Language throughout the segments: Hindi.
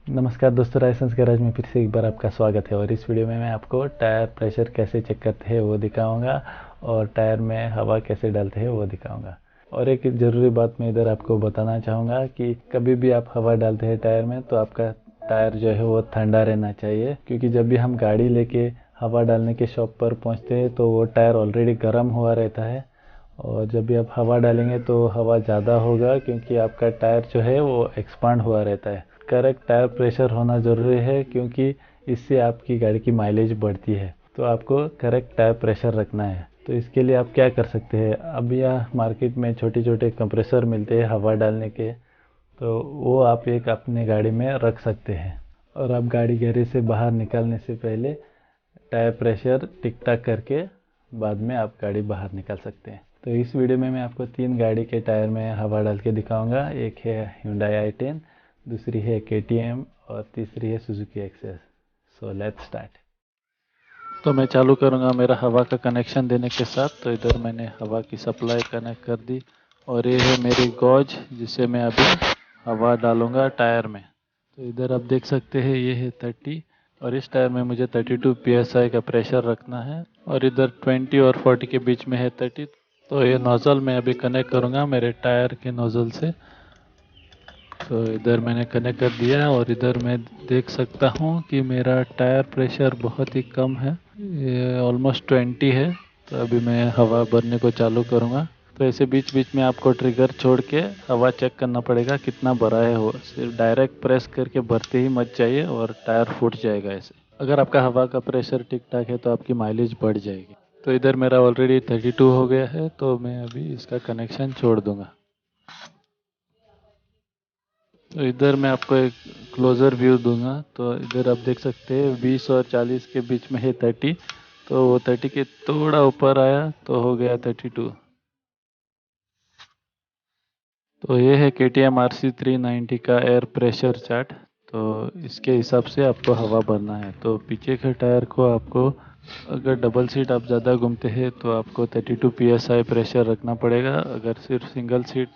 नमस्कार दोस्तों, रायसंस गैराज में फिर से एक बार आपका स्वागत है। और इस वीडियो में मैं आपको टायर प्रेशर कैसे चेक करते हैं वो दिखाऊंगा और टायर में हवा कैसे डालते हैं वो दिखाऊंगा। और एक ज़रूरी बात मैं इधर आपको बताना चाहूँगा कि कभी भी आप हवा डालते हैं टायर में तो आपका टायर जो है वो ठंडा रहना चाहिए, क्योंकि जब भी हम गाड़ी लेके हवा डालने के शॉप पर पहुँचते हैं तो वो टायर ऑलरेडी गर्म हुआ रहता है। और जब भी आप हवा डालेंगे तो हवा ज़्यादा होगा, क्योंकि आपका टायर जो है वो एक्सपांड हुआ रहता है। करेक्ट टायर प्रेशर होना ज़रूरी है, क्योंकि इससे आपकी गाड़ी की माइलेज बढ़ती है। तो आपको करेक्ट टायर प्रेशर रखना है। तो इसके लिए आप क्या कर सकते हैं, अब यह मार्केट में छोटे छोटे कंप्रेसर मिलते हैं हवा डालने के, तो वो आप एक अपने गाड़ी में रख सकते हैं। और आप गाड़ी गैरेज से बाहर निकालने से पहले टायर प्रेशर टिक टाक करके बाद में आप गाड़ी बाहर निकाल सकते हैं। तो इस वीडियो में मैं आपको 3 गाड़ी के टायर में हवा डाल के दिखाऊंगा। एक है Hyundai i10, दूसरी है KTM और तीसरी है Suzuki Access. So let's start. तो मैं चालू करूंगा मेरा हवा का कनेक्शन देने के साथ। तो इधर मैंने हवा की सप्लाई कनेक्ट कर दी और ये है मेरी गॉज जिसे मैं अभी हवा डालूंगा टायर में। तो इधर आप देख सकते हैं ये है 30 और इस टायर में मुझे 32 psi का प्रेशर रखना है और इधर 20 और 40 के बीच में है 30। तो ये नोज़ल मैं अभी कनेक्ट करूंगा मेरे टायर के नोज़ल से। तो इधर मैंने कनेक्ट कर दिया है और इधर मैं देख सकता हूँ कि मेरा टायर प्रेशर बहुत ही कम है, ये ऑलमोस्ट 20 है। तो अभी मैं हवा भरने को चालू करूँगा। तो ऐसे बीच बीच में आपको ट्रिगर छोड़ के हवा चेक करना पड़ेगा कितना भरा है। हो सिर्फ डायरेक्ट प्रेस करके भरते ही मत जाइए और टायर फूट जाएगा। ऐसे अगर आपका हवा का प्रेशर ठीक ठाक है तो आपकी माइलेज बढ़ जाएगी। तो इधर मेरा ऑलरेडी 32 हो गया है, तो मैं अभी इसका कनेक्शन छोड़ दूंगा। तो इधर मैं आपको एक क्लोज़र व्यू दूंगा। तो इधर आप देख सकते हैं 20 और 40 के बीच में है 30। तो वो 30 के थोड़ा ऊपर आया तो हो गया 32। तो ये है KTM RC390 का एयर प्रेशर चार्ट। तो इसके हिसाब से आपको हवा भरना है। तो पीछे के टायर को आपको, अगर डबल सीट आप ज़्यादा घूमते हैं तो आपको 32 psi प्रेशर रखना पड़ेगा। अगर सिर्फ सिंगल सीट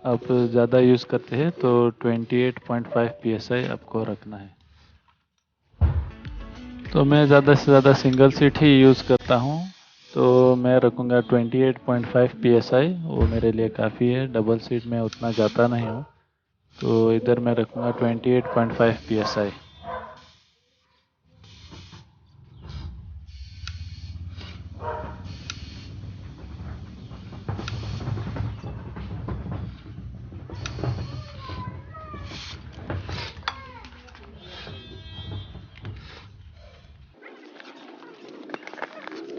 आप ज़्यादा यूज़ करते हैं तो 28.5 psi आपको रखना है। तो मैं ज़्यादा से ज़्यादा सिंगल सीट ही यूज़ करता हूँ, तो मैं रखूँगा 28.5 psi। वो मेरे लिए काफ़ी है, डबल सीट में उतना जाता नहीं हूँ। तो इधर मैं रखूँगा 28.5 psi।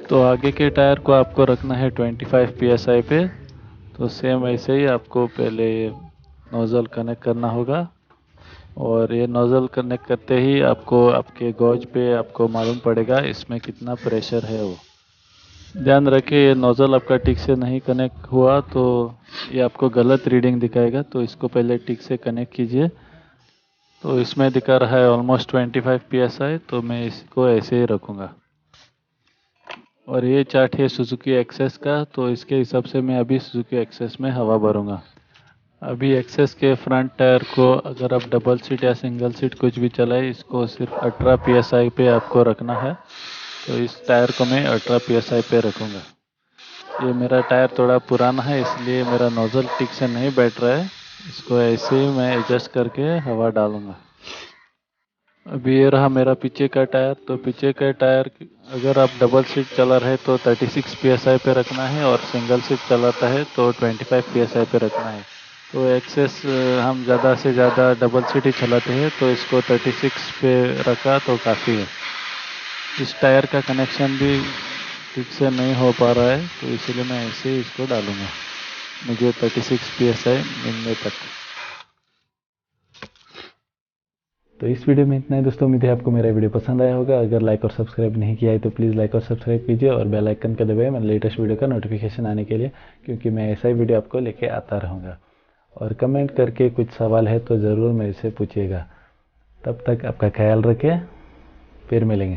तो आगे के टायर को आपको रखना है 25 psi पे। तो सेम वैसे ही आपको पहले नोज़ल कनेक्ट करना होगा और ये नोज़ल कनेक्ट करते ही आपको आपके गॉज पे आपको मालूम पड़ेगा इसमें कितना प्रेशर है। वो ध्यान रखिए, ये नोज़ल आपका ठीक से नहीं कनेक्ट हुआ तो ये आपको गलत रीडिंग दिखाएगा। तो इसको पहले ठीक से कनेक्ट कीजिए। तो इसमें दिखा रहा है ऑलमोस्ट 25 psi, तो मैं इसको ऐसे ही रखूँगा। और ये चार्ट है सुजुकी एक्सेस का। तो इसके हिसाब से मैं अभी सुजुकी एक्सेस में हवा भरूँगा। अभी एक्सेस के फ्रंट टायर को, अगर आप डबल सीट या सिंगल सीट कुछ भी चलाए, इसको सिर्फ 18 psi पे आपको रखना है। तो इस टायर को मैं 18 psi पे रखूँगा। ये मेरा टायर थोड़ा पुराना है इसलिए मेरा नोज़ल ठीक से नहीं बैठ रहा है। इसको ऐसे ही मैं एडजस्ट करके हवा डालूँगा। अभी ये रहा मेरा पीछे का टायर। तो पीछे का टायर अगर आप डबल सीट चला रहे तो 36 psi पे रखना है और सिंगल सीट चलाता है तो 25 psi पे रखना है। तो एक्सेस हम ज़्यादा से ज़्यादा डबल सीट ही चलाते हैं, तो इसको 36 पे रखा तो काफ़ी है। इस टायर का कनेक्शन भी ठीक से नहीं हो पा रहा है, तो इसलिए मैं ऐसे ही इसको डालूँगा मुझे 36 psi मिलने तक। तो इस वीडियो में इतना ही दोस्तों। उम्मीद है आपको मेरा वीडियो पसंद आया होगा। अगर लाइक और सब्सक्राइब नहीं किया है तो प्लीज़ लाइक और सब्सक्राइब कीजिए और बेल आइकन का दबाइए मेरे लेटेस्ट वीडियो का नोटिफिकेशन आने के लिए, क्योंकि मैं ऐसा ही वीडियो आपको लेके आता रहूँगा। और कमेंट करके कुछ सवाल है तो ज़रूर मेरे से पूछिएगा। तब तक आपका ख्याल रखें, फिर मिलेंगे।